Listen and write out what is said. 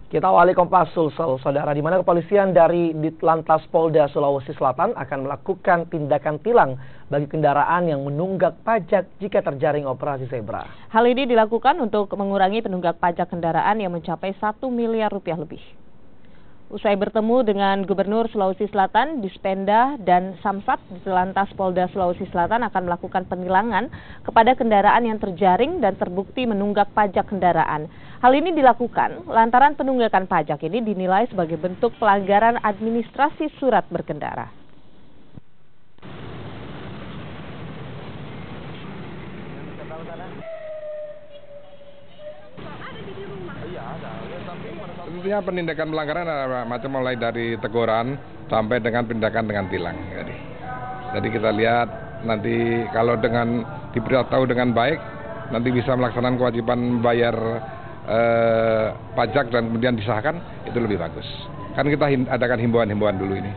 Kita awali Kompas Sulsel, saudara, di mana kepolisian dari Ditlantas Polda Sulawesi Selatan akan melakukan tindakan tilang bagi kendaraan yang menunggak pajak jika terjaring operasi zebra. Hal ini dilakukan untuk mengurangi penunggak pajak kendaraan yang mencapai 1 miliar rupiah lebih. Usai bertemu dengan Gubernur Sulawesi Selatan, Dispenda, dan Samsat, Ditlantas Polda Sulawesi Selatan akan melakukan penilangan kepada kendaraan yang terjaring dan terbukti menunggak pajak kendaraan. Hal ini dilakukan lantaran penunggakan pajak ini dinilai sebagai bentuk pelanggaran administrasi surat berkendara. Tentunya penindakan pelanggaran ada macam, mulai dari teguran sampai dengan tindakan dengan tilang. Jadi kita lihat nanti kalau dengan diberitahu dengan baik, nanti bisa melaksanakan kewajiban membayar pajak dan kemudian disahkan, itu lebih bagus. Kan kita adakan himbauan-himbauan dulu ini.